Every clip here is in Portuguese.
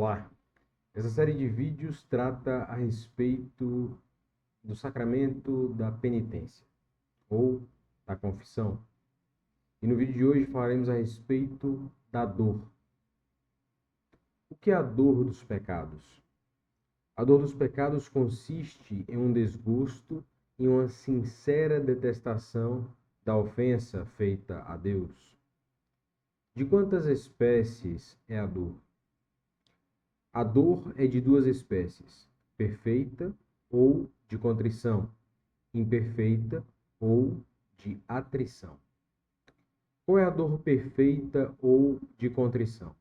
Olá! Essa série de vídeos trata a respeito do sacramento da penitência, ou da confissão. E no vídeo de hoje falaremos a respeito da dor. O que é a dor dos pecados? A dor dos pecados consiste em um desgosto e uma sincera detestação da ofensa feita a Deus. De quantas espécies é a dor? A dor é de duas espécies: perfeita ou de contrição, imperfeita ou de atrição. Qual é a dor perfeita ou de contrição?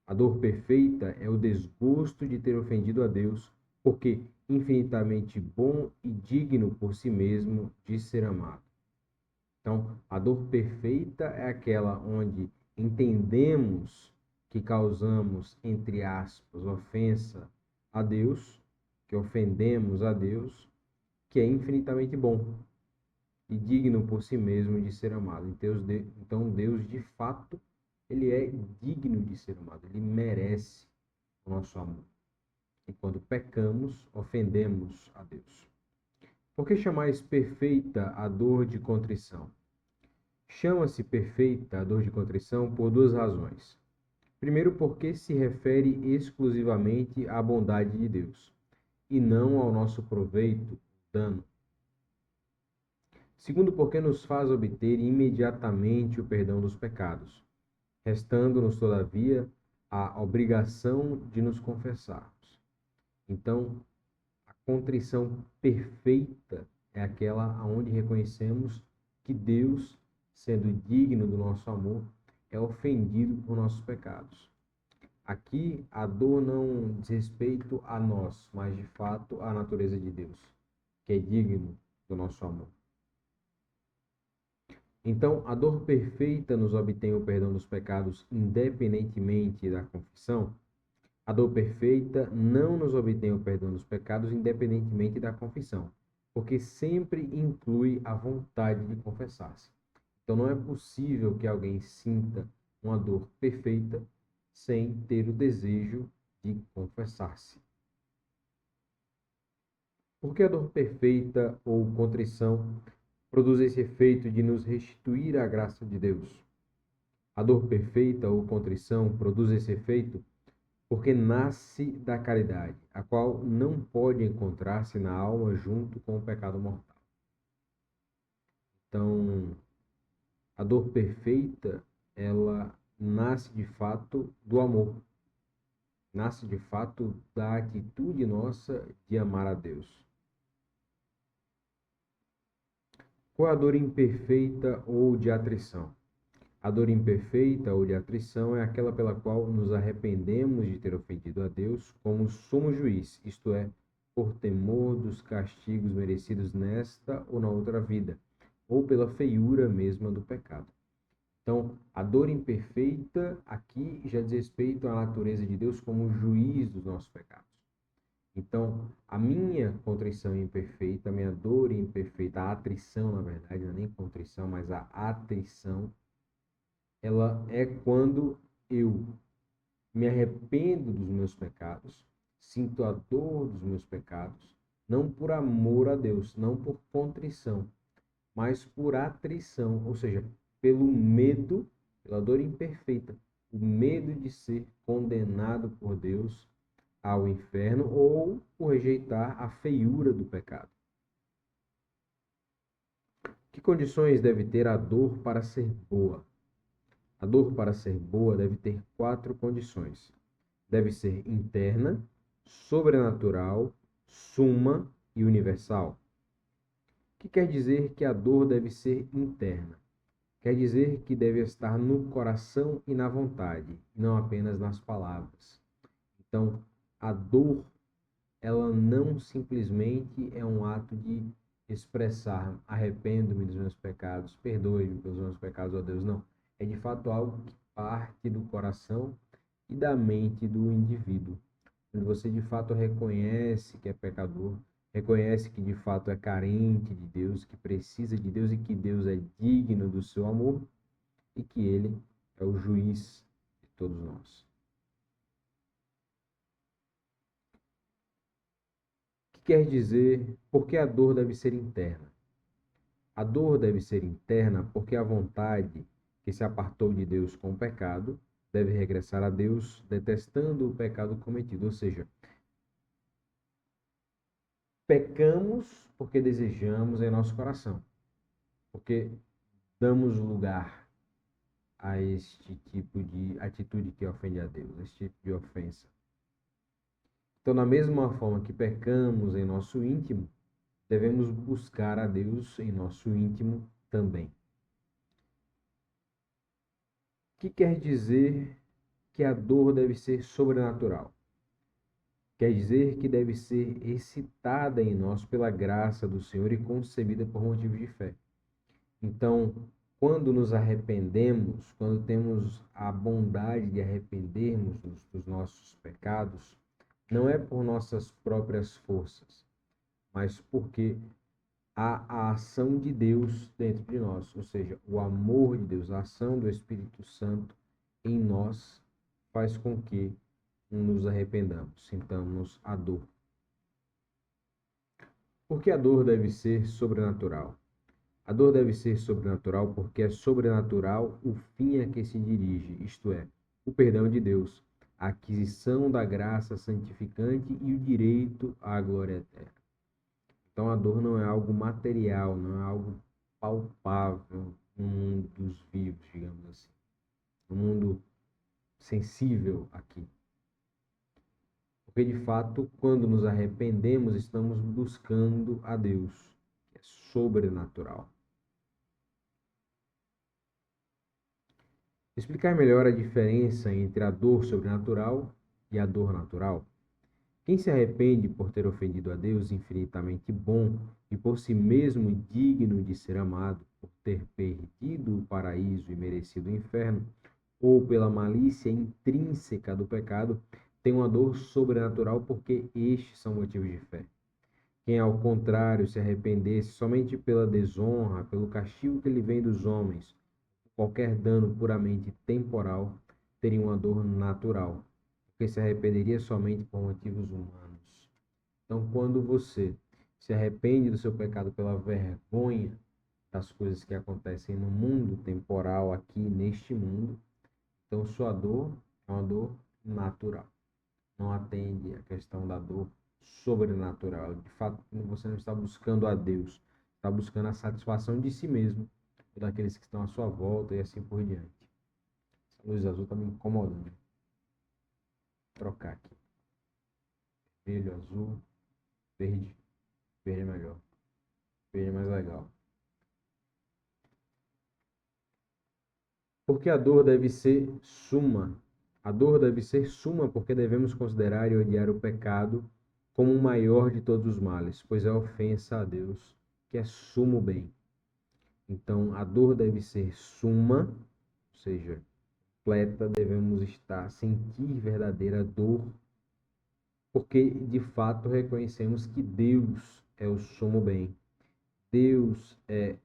A dor perfeita é o desgosto de ter ofendido a Deus, porque infinitamente bom e digno por si mesmo de ser amado. Então, a dor perfeita é aquela onde entendemos que causamos, entre aspas, ofensa a Deus, que ofendemos a Deus, que é infinitamente bom e digno por si mesmo de ser amado. Então, Deus, de fato, ele é digno de ser amado, ele merece o nosso amor. E quando pecamos, ofendemos a Deus. Por que chamais perfeita a dor de contrição? Chama-se perfeita a dor de contrição por duas razões. Primeiro, porque se refere exclusivamente à bondade de Deus, e não ao nosso proveito, dano. Segundo, porque nos faz obter imediatamente o perdão dos pecados, restando-nos, todavia, a obrigação de nos confessarmos. Então, a contrição perfeita é aquela onde reconhecemos que Deus, sendo digno do nosso amor, é ofendido por nossos pecados. Aqui, a dor não diz respeito a nós, mas de fato à natureza de Deus, que é digno do nosso amor. Então, a dor perfeita nos obtém o perdão dos pecados independentemente da confissão. A dor perfeita não nos obtém o perdão dos pecados independentemente da confissão, porque sempre inclui a vontade de confessar-se. Então, não é possível que alguém sinta uma dor perfeita sem ter o desejo de confessar-se. Por que a dor perfeita ou contrição produz esse efeito de nos restituir à graça de Deus? A dor perfeita ou contrição produz esse efeito porque nasce da caridade, a qual não pode encontrar-se na alma junto com o pecado mortal. Então, a dor perfeita, ela nasce de fato do amor, nasce de fato da atitude nossa de amar a Deus. Qual é a dor imperfeita ou de atrição? A dor imperfeita ou de atrição é aquela pela qual nos arrependemos de ter ofendido a Deus como sumo juiz, isto é, por temor dos castigos merecidos nesta ou na outra vida, ou pela feiura mesma do pecado. Então, a dor imperfeita aqui já diz respeito à natureza de Deus como juiz dos nossos pecados. Então, a minha contrição imperfeita, a minha dor imperfeita, a atrição, na verdade, não é nem contrição, mas a atrição, ela é quando eu me arrependo dos meus pecados, sinto a dor dos meus pecados, não por amor a Deus, não por contrição, mas por atrição, ou seja, pelo medo, pela dor imperfeita, o medo de ser condenado por Deus ao inferno ou por rejeitar a feiura do pecado. Que condições deve ter a dor para ser boa? A dor, para ser boa, deve ter 4 condições. Deve ser interna, sobrenatural, suma e universal. O que quer dizer que a dor deve ser interna? Quer dizer que deve estar no coração e na vontade, não apenas nas palavras. Então, a dor, ela não simplesmente é um ato de expressar: arrependo-me dos meus pecados, perdoe-me pelos meus pecados, ó Deus. Não. É de fato algo que parte do coração e da mente do indivíduo. Quando você de fato reconhece que é pecador, reconhece que de fato é carente de Deus, que precisa de Deus e que Deus é digno do seu amor e que Ele é o juiz de todos nós. quer dizer, por que a dor deve ser interna? A dor deve ser interna porque a vontade que se apartou de Deus com o pecado deve regressar a Deus detestando o pecado cometido. Ou seja, pecamos porque desejamos em nosso coração, porque damos lugar a este tipo de atitude que ofende a Deus, este tipo de ofensa. Então, da mesma forma que pecamos em nosso íntimo, devemos buscar a Deus em nosso íntimo também. O que quer dizer que a dor deve ser sobrenatural? Quer dizer que deve ser excitada em nós pela graça do Senhor e concebida por motivos de fé. Então, quando nos arrependemos, quando temos a bondade de arrependermos dos nossos pecados, não é por nossas próprias forças, mas porque há a ação de Deus dentro de nós, ou seja, o amor de Deus, a ação do Espírito Santo em nós faz com que nos arrependamos, sintamos a dor. Por que a dor deve ser sobrenatural? A dor deve ser sobrenatural porque é sobrenatural o fim a que se dirige, isto é, o perdão de Deus, a aquisição da graça santificante e o direito à glória eterna. Então a dor não é algo material, não é algo palpável no mundo dos vivos, digamos assim, no mundo sensível aqui. Porque de fato, quando nos arrependemos, estamos buscando a Deus, que é sobrenatural. Explicar melhor a diferença entre a dor sobrenatural e a dor natural. Quem se arrepende por ter ofendido a Deus infinitamente bom e por si mesmo digno de ser amado, por ter perdido o paraíso e merecido o inferno, ou pela malícia intrínseca do pecado, tem uma dor sobrenatural porque estes são motivos de fé. Quem, ao contrário, se arrependesse somente pela desonra, pelo castigo que lhe vem dos homens, qualquer dano puramente temporal, teria uma dor natural, porque se arrependeria somente por motivos humanos. Então, quando você se arrepende do seu pecado pela vergonha das coisas que acontecem no mundo temporal, aqui neste mundo, então sua dor é uma dor natural. Não atende à questão da dor sobrenatural. De fato, você não está buscando a Deus, está buscando a satisfação de si mesmo, daqueles que estão à sua volta e assim por diante. Essa luz azul está me incomodando. Vou trocar aqui. Vermelho, azul, verde. Verde é melhor. Verde é mais legal. Porque a dor deve ser suma. A dor deve ser suma porque devemos considerar e odiar o pecado como o maior de todos os males, pois é ofensa a Deus, que é sumo bem. Então, a dor deve ser suma, ou seja, completa, devemos sentir verdadeira dor, porque de fato reconhecemos que Deus é o sumo bem. Deus é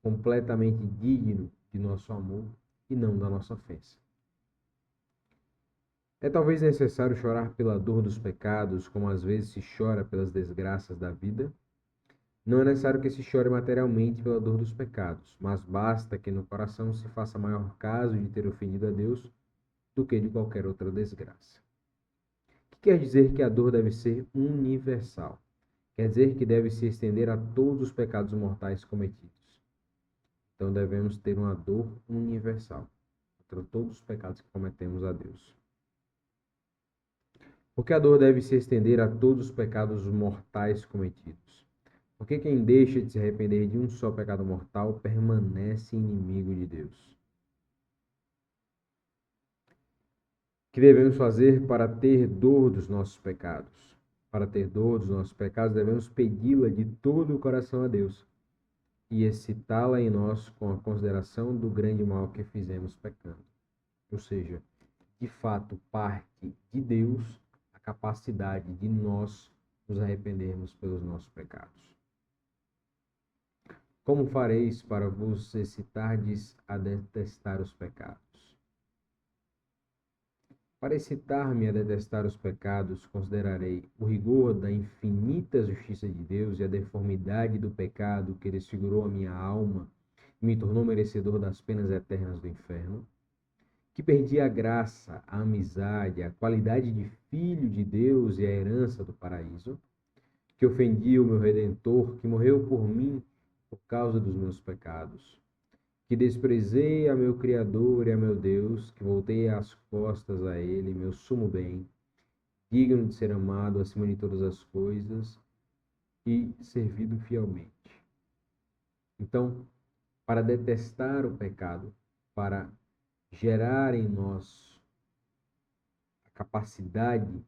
completamente digno de nosso amor e não da nossa ofensa. É talvez necessário chorar pela dor dos pecados, como às vezes se chora pelas desgraças da vida. Não é necessário que se chore materialmente pela dor dos pecados, mas basta que no coração se faça maior caso de ter ofendido a Deus do que de qualquer outra desgraça. O que quer dizer que a dor deve ser universal? Quer dizer que deve se estender a todos os pecados mortais cometidos. Então devemos ter uma dor universal contra todos os pecados que cometemos a Deus. Porque a dor deve se estender a todos os pecados mortais cometidos. Porque quem deixa de se arrepender de um só pecado mortal permanece inimigo de Deus. O que devemos fazer para ter dor dos nossos pecados? Para ter dor dos nossos pecados, devemos pedi-la de todo o coração a Deus e excitá-la em nós com a consideração do grande mal que fizemos pecando. Ou seja, de fato, parte de Deus a capacidade de nós nos arrependermos pelos nossos pecados. Como fareis para vos excitardes a detestar os pecados? Para excitar-me a detestar os pecados, considerarei o rigor da infinita justiça de Deus e a deformidade do pecado que desfigurou a minha alma e me tornou merecedor das penas eternas do inferno, que perdi a graça, a amizade, a qualidade de filho de Deus e a herança do paraíso, que ofendi o meu Redentor, que morreu por mim por causa dos meus pecados, que desprezei a meu Criador e a meu Deus, que voltei as costas a Ele, meu sumo bem, digno de ser amado acima de todas as coisas e servido fielmente. Então, para detestar o pecado, para gerar em nós a capacidade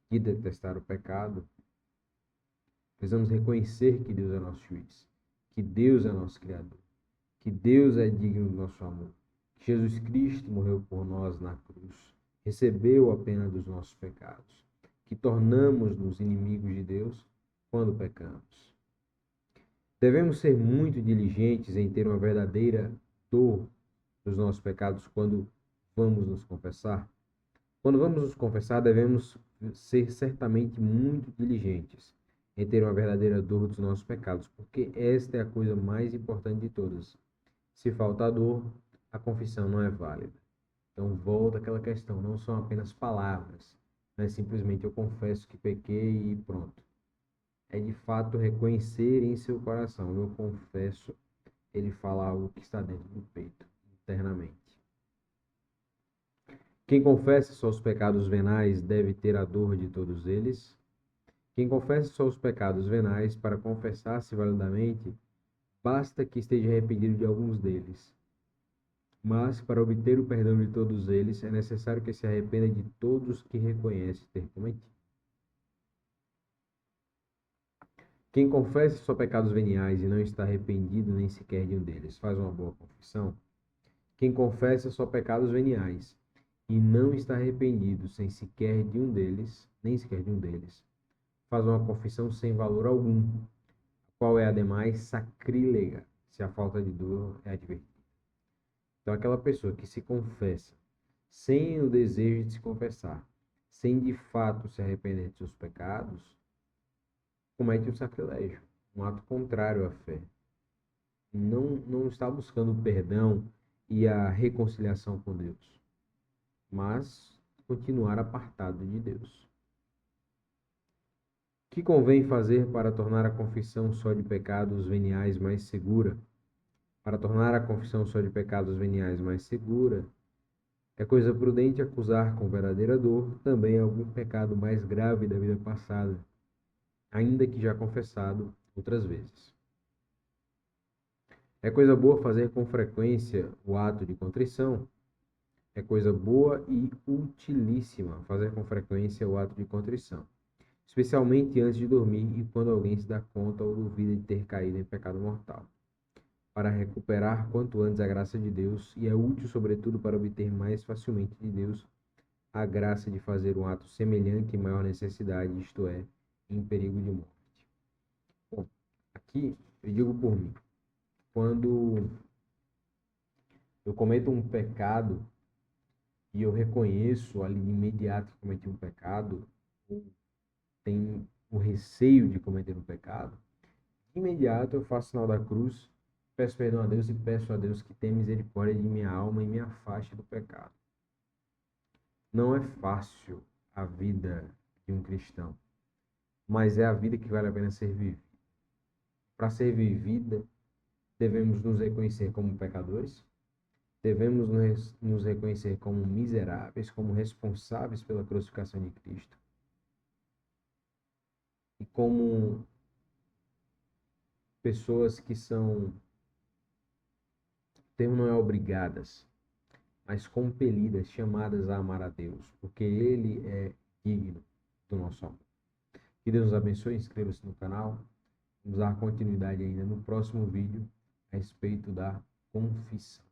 de detestar o pecado, precisamos reconhecer que Deus é nosso juiz, que Deus é nosso Criador, que Deus é digno do nosso amor, que Jesus Cristo morreu por nós na cruz, recebeu a pena dos nossos pecados, que tornamos-nos inimigos de Deus quando pecamos. Devemos ser muito diligentes em ter uma verdadeira dor dos nossos pecados quando vamos nos confessar. Quando vamos nos confessar, devemos ser certamente muito diligentes em ter uma verdadeira dor dos nossos pecados, porque esta é a coisa mais importante de todas. Se falta dor, a confissão não é válida. Então, volta àquela questão, não são apenas palavras, não é simplesmente eu confesso que pequei e pronto. É de fato reconhecer em seu coração, eu confesso, ele fala algo que está dentro do peito, internamente. Quem confessa só os pecados venais deve ter a dor de todos eles. Quem confessa só os pecados venais, para confessar-se validamente, basta que esteja arrependido de alguns deles. Mas, para obter o perdão de todos eles, é necessário que se arrependa de todos que reconhece ter cometido. Quem confessa só pecados veniais e não está arrependido nem sequer de um deles, faz uma boa confissão. Quem confessa só pecados veniais e não está arrependido sem sequer de um deles, nem sequer de um deles, faz uma confissão sem valor algum, a qual é ademais sacrílega, se a falta de dor é advertida. Então, aquela pessoa que se confessa sem o desejo de se confessar, sem de fato se arrepender de seus pecados, comete um sacrilégio, um ato contrário à fé. Não está buscando o perdão e a reconciliação com Deus, mas continuar apartado de Deus. O que convém fazer para tornar a confissão só de pecados veniais mais segura? Para tornar a confissão só de pecados veniais mais segura, é coisa prudente acusar com verdadeira dor também algum pecado mais grave da vida passada, ainda que já confessado outras vezes. É coisa boa fazer com frequência o ato de contrição. É coisa boa e utilíssima fazer com frequência o ato de contrição, especialmente antes de dormir e quando alguém se dá conta ou duvida de ter caído em pecado mortal, para recuperar quanto antes a graça de Deus, e é útil, sobretudo, para obter mais facilmente de Deus a graça de fazer um ato semelhante em maior necessidade, isto é, em perigo de morte. Bom, aqui eu digo por mim, quando eu cometo um pecado e eu reconheço ali de imediato que cometi um pecado, ou tenho o receio de cometer um pecado, de imediato eu faço o sinal da cruz, peço perdão a Deus e peço a Deus que tenha misericórdia de minha alma e me afaste do pecado. Não é fácil a vida de um cristão, mas é a vida que vale a pena ser vivida. Para ser vivida, devemos nos reconhecer como pecadores, devemos nos reconhecer como miseráveis, como responsáveis pela crucificação de Cristo e como pessoas que são, o termo não é obrigadas, mas compelidas, chamadas a amar a Deus, porque Ele é digno do nosso amor. Que Deus nos abençoe, inscreva-se no canal. Vamos dar continuidade ainda no próximo vídeo a respeito da confissão.